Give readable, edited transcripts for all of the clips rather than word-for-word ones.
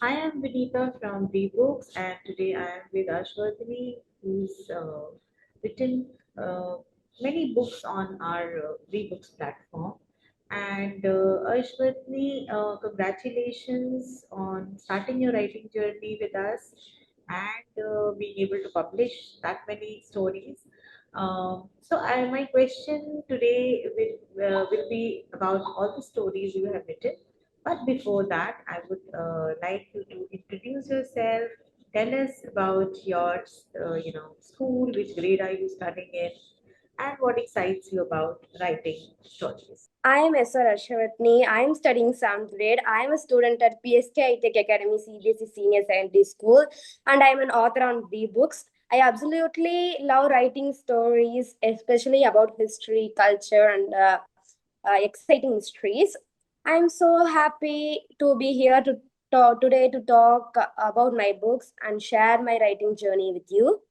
Hi, I'm Vinita from Books, and today I am with Arshavarthini, who's written uh, many books on our Books platform. And Arshavarthini, congratulations on starting your writing journey with us and being able to publish that many stories. My question today will be about all the stories you have written, but before that, I would like you to introduce yourself. Tell us about your, school. Which grade are you studying in, and what excites you about writing stories? I am Arshavarthini. I am studying 7th grade. I am a student at PSK Tech Academy CBSE Senior Secondary School, and I am an author on books. I absolutely love writing stories, especially about history, culture, and exciting mysteries. I am so happy to be here to talk today to talk about my books and share my writing journey with you.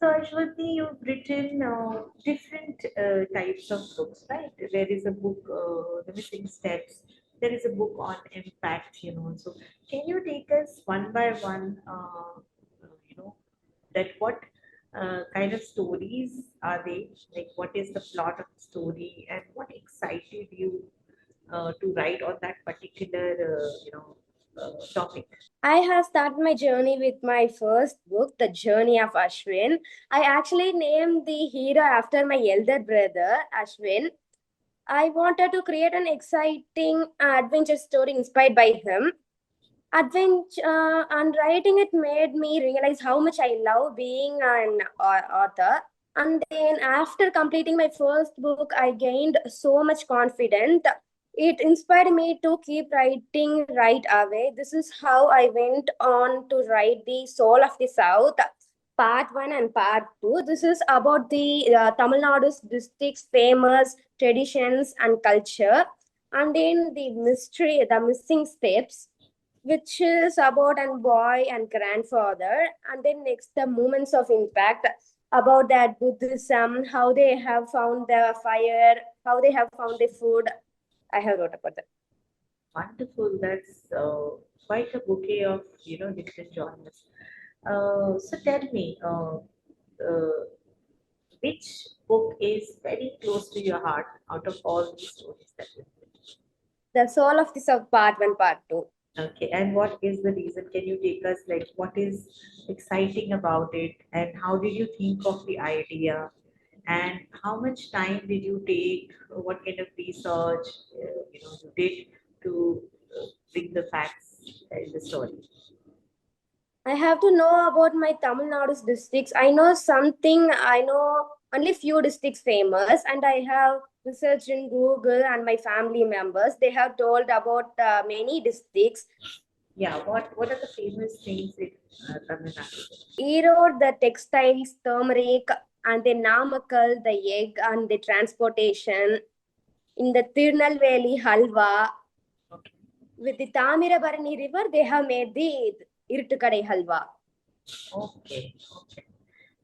So, Ashwati, you've written different types of books, right? There is a book, The Missing Steps. There is a book on impact, So, can you take us one by one, that what kind of stories are they? Like, what is the plot of the story, and what excited you to write on that particular, topic? I have started my journey with my first book, The Journey of Ashwin. I actually named the hero after my elder brother, Ashwin. I wanted to create an exciting adventure story inspired by him. Adventure and writing it made me realize how much I love being an author. And then after completing my first book, I gained so much confidence. It inspired me to keep writing right away. This is how I went on to write The Soul of the South, part 1 and part 2. This is about the Tamil Nadu's district's famous traditions and culture. And then the mystery, the missing steps, which is about a boy and grandfather. And then next, the moments of impact, about that Buddhism, how they have found the fire, how they have found the food. I have wrote about that. Wonderful. That's quite a bouquet of different genres. So tell me, uh, which book is very close to your heart out of all these stories that you've written? The Soul of the South, part 1, part 2. Okay, and what is the reason? Can you take us, like, what is exciting about it, and how did you think of the idea, and how much time did you take? What kind of research you did to bring the facts in the story? I have to know about my Tamil Nadu's districts. I know something, I know only few districts famous, and I have researched in Google and my family members. They have told about many districts. Yeah, what are the famous things in Tamil Nadu? Erode the textiles, turmeric, and the Namakkal, the egg, and the transportation. In the Tirunelveli halwa, Okay. with the Tamirabarani river, they have made the Irtukadai halwa. Okay. Okay.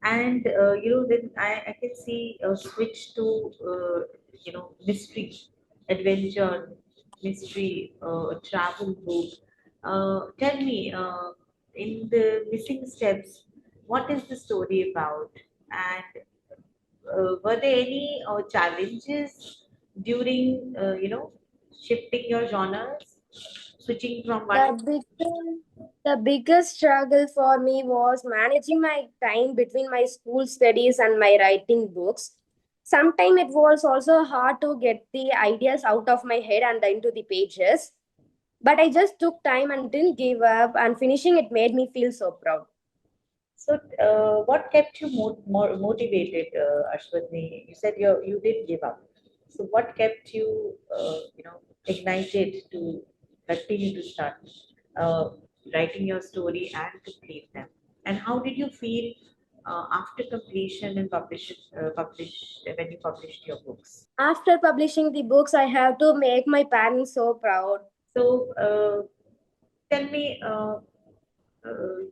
And then I can see a switch to mystery, adventure, mystery, travel book. Tell me, in the missing steps, what is the story about? And were there any challenges during shifting your genres, switching from one? The biggest struggle for me was managing my time between my school studies and my writing books. Sometimes it was also hard to get the ideas out of my head and into the pages. But I just took time and didn't give up, and finishing it made me feel so proud. So, what kept you more motivated, Ashwini? You said you did give up. So, what kept you, ignited to continue to start uh, writing your story and complete them? And how did you feel after completion and publish when you published your books? After publishing the books, I have to make my parents so proud. So, tell me,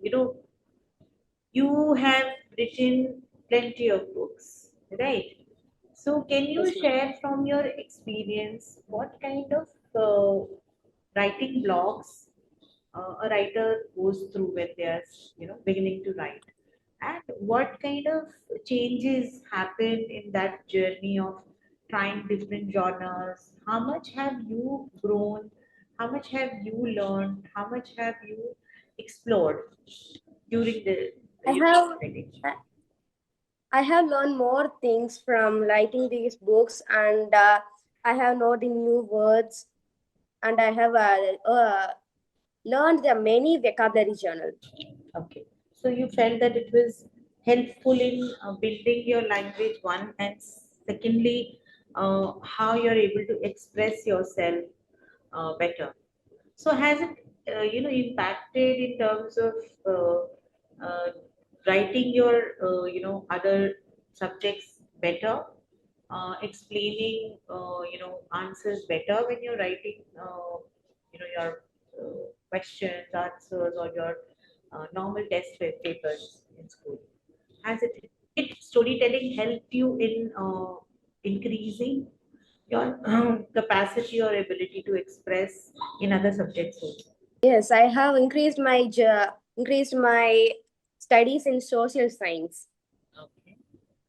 you know, you have written plenty of books, right? So, can you Yes, ma'am. share from your experience what kind of uh, writing blocks a writer goes through when they are beginning to write, and what kind of changes happen in that journey of trying different genres? How much have you grown? How much have you learned? How much have you explored during the I have writing? I I have learned more things from writing these books, and I have noted new words, and I have learned the many vocabulary journal. Okay. So you felt that it was helpful in building your language, one, and secondly, how you're able to express yourself better. So has it, impacted in terms of writing your, other subjects better, explaining, answers better when you're writing, your questions, answers, or your normal papers in school? Has it, did storytelling help you in increasing your capacity or ability to express in other subjects also? Yes, I have increased my studies in social science. Okay.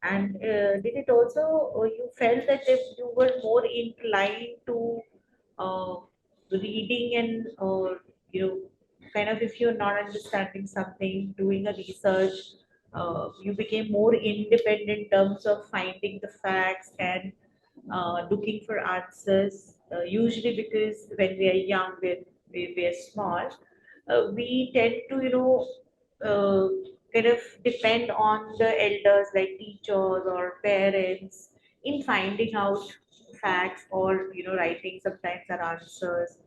And did it also, you felt that if you were more inclined to uh, reading and, kind of if you're not understanding something, doing a research, you became more independent in terms of finding the facts and looking for answers. Usually, because when we are young, we are small, we tend to, uh, kind of depend on the elders like teachers or parents in finding out facts, or writing sometimes our answers,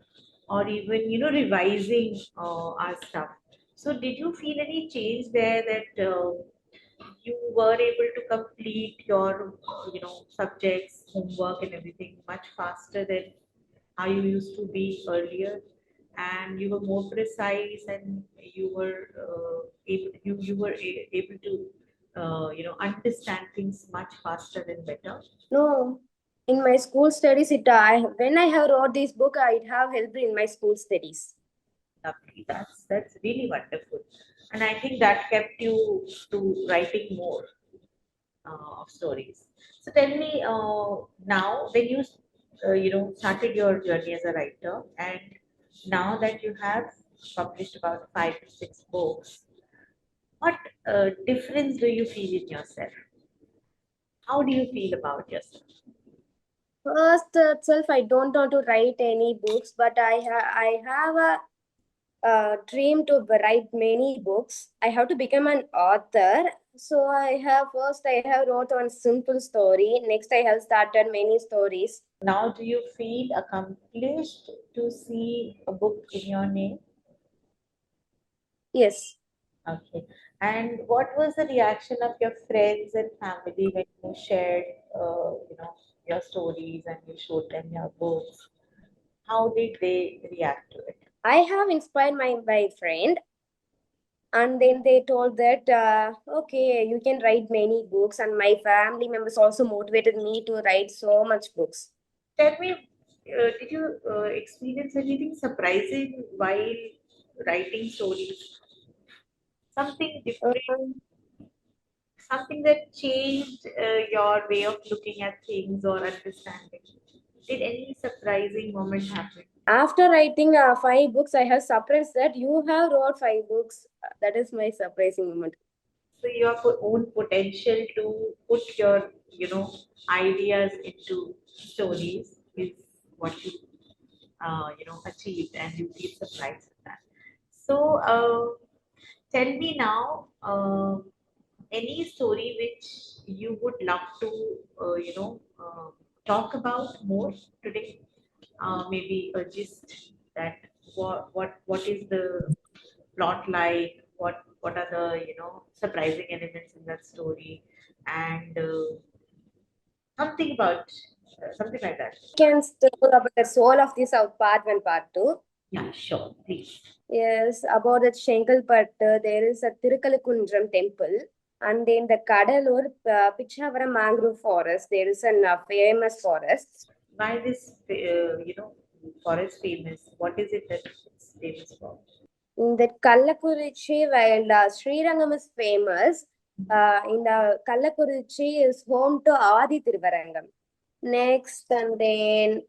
or even revising our stuff. So did you feel any change there, that you were able to complete your subjects, homework and everything much faster than how you used to be earlier, and you were more precise, and you were able to understand things much faster and better? No, in my school studies, when I have wrote this book, it have helped in my school studies. Lovely. That's really wonderful, and I think that kept you to writing more of stories. So tell me, now when you started your journey as a writer, and now that you have published about 5 to 6 books, what difference do you feel in yourself? How do you feel about yourself? First itself, I don't want to write any books, but I have a dream to write many books. I have to become an author. So I have wrote one simple story. Next, I have started many stories. Now, do you feel accomplished to see a book in your name? Yes. Okay. And what was the reaction of your friends and family when you shared, your stories and you showed them your books? How did they react to it? I have inspired my friend, and then they told that okay, you can write many books, and my family members also motivated me to write so much books. Tell me, did you experience anything surprising while writing stories? Something different, Um, something that changed your way of looking at things or understanding? Did any surprising moment happen? After writing 5 books, I have surprised that you have wrote 5 books. That is my surprising moment. So your own potential to put your, ideas into stories is what you, achieved, and you feel surprised with that. So tell me now, any story which you would love to, talk about more today. Maybe a gist, that what is the plot like? What are the surprising elements in that story, and something like that. Can tell about the soul of this out part 1, part 2. Yeah, sure, please. Yes, about the Shenkalpattu, there is a Tirukkalukundram temple. And in the Kadalur, Pichavaram mangrove forest, there is a famous forest. Why this forest famous? What is it that it's famous for? In the Kallakurichi, while Srirangam is famous, in the Kallakurichi is home to Adi Thiruvarangam. Next, and then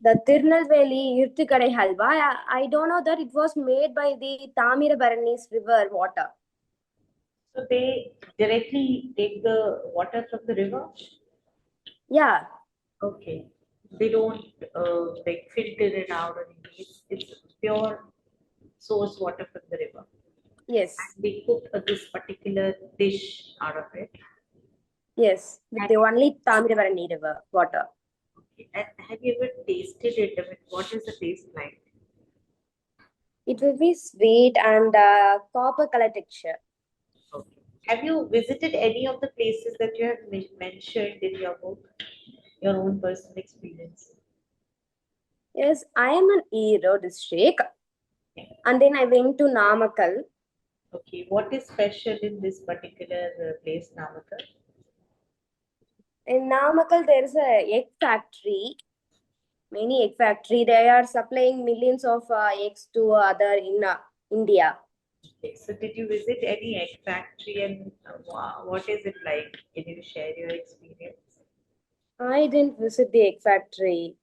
the Tirunelveli Irthikadai Halwa. I don't know that it was made by the Tamirabarani's river water. So they directly take the water from the river? Yeah, Okay. They don't like filter it out or anything. It's pure source water from the river. yes, And they cook this particular dish out of it. yes, with And, the only Tamirabarani river water. okay. And have you ever tasted it? I mean, what is the taste like? It will be sweet and copper color texture. Okay. Have you visited any of the places that you have mentioned in your book? Your own personal experience? Yes, I am an Ero district, Okay. and then I went to Namakkal. Okay. What is special in this particular place, Namakal? In Namakkal, there is a egg factory, many egg factory. They are supplying millions of eggs to other in India. Okay. So did you visit any egg factory and what is it like? Can you share your experience? I didn't visit the egg factory.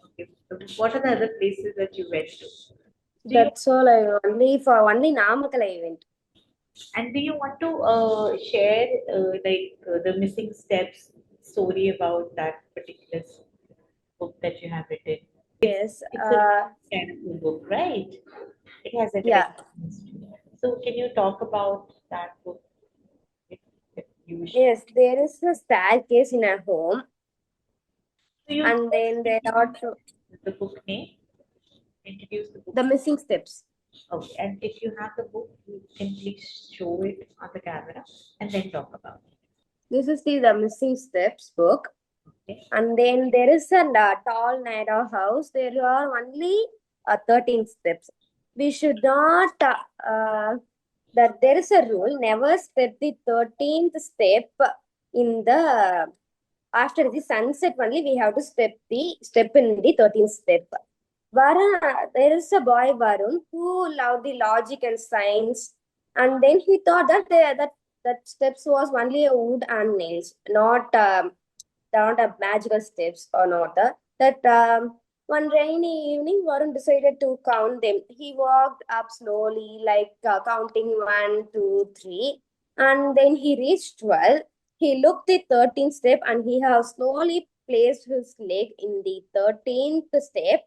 Okay. What are the other places that you went to? Do you That's all. I only Namakkal I went. do you want to share the missing steps story about that particular book that you have written? Yes. It's a kind of a book, right? It has a Yeah. direct history. So can you talk about that book if, if you wish? Yes. There is a staircase in a home, So you and just then there are introduce the book name, introduce the book the name. missing steps. Okay, and if you have the book, you can please show it on the camera and then talk about it. This is the missing steps book. Okay. And then there is a tall narrow house. There are only 13 steps. We should not, that there is a rule, never step the 13th step in the, after the sunset only we have to step in the 13th step. Varun, there is a boy Varun who loved the logic and science, and then he thought that that steps was only a wood and nails, not not a magical steps or not. That one rainy evening, Varun decided to count them. He walked up slowly, like counting one, two, three, and then he reached 12. He looked the 13th step, and he has slowly placed his leg in the 13th step,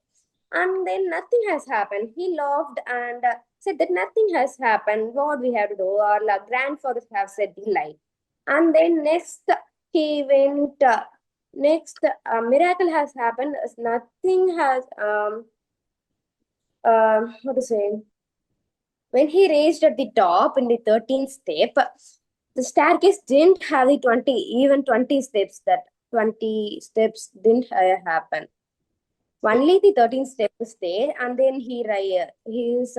and then nothing has happened. He laughed and said that nothing has happened. What we have to do? Our grandfathers have said the lie. And then next he went. Next, a miracle has happened. Nothing has what to say? When he reached at the top in the 13th step, the staircase didn't have the 20 steps. That 20 steps didn't happen. So Only the 13th step was there, and then he is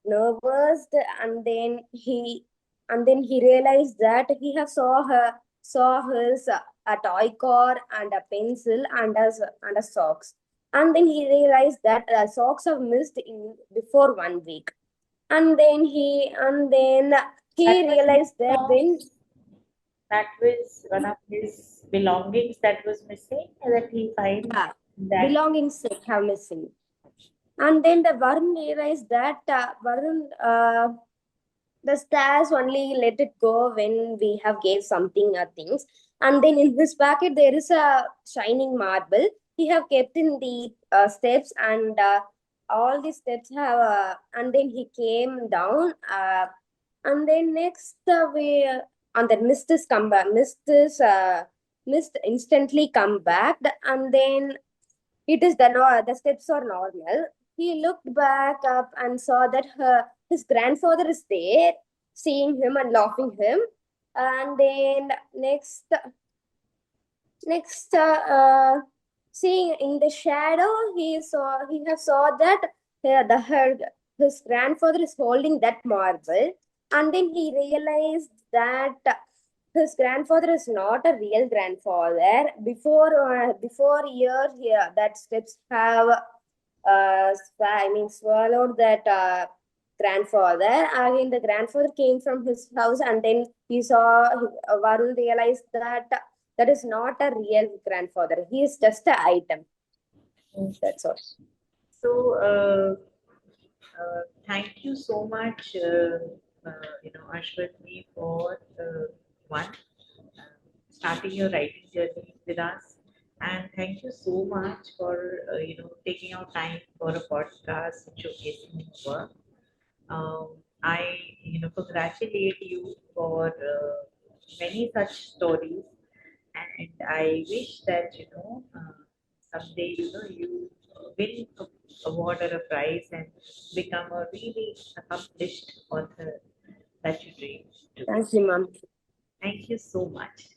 nervous, and then he realized that he have saw his a toy car and a pencil and a socks, and then he realized that socks have missed in before 1 week, and then he that was realized that when one of his belongings that was missing and that he find yeah, that belongings have missing. And then the Varun realized that the stars only let it go when we have gave something things. And then in his packet there is a shining marble. He have kept in the steps, and all the steps have. And then he came down. And then next we and then mist is come back. Mist instantly come back, and then it is the steps are normal. He looked back up and saw that his grandfather is there, seeing him and laughing him. And then next, seeing in the shadow, he has saw that his grandfather is holding that marble, and then he realized that his grandfather is not a real grandfather. Before years, yeah, that steps have swallowed that grandfather. Again, the grandfather came from his house, and then he saw Varun realized that that is not a real grandfather. He is just an item. That's all. So, thank you so much, Ashwini, for one starting your writing journey with us, and thank you so much for taking out time for a podcast and showcasing your work. I congratulate you for many such stories, and I wish that someday you win a award or a prize and become a really accomplished author that you dream to be. Thank you, ma'am. Thank you so much.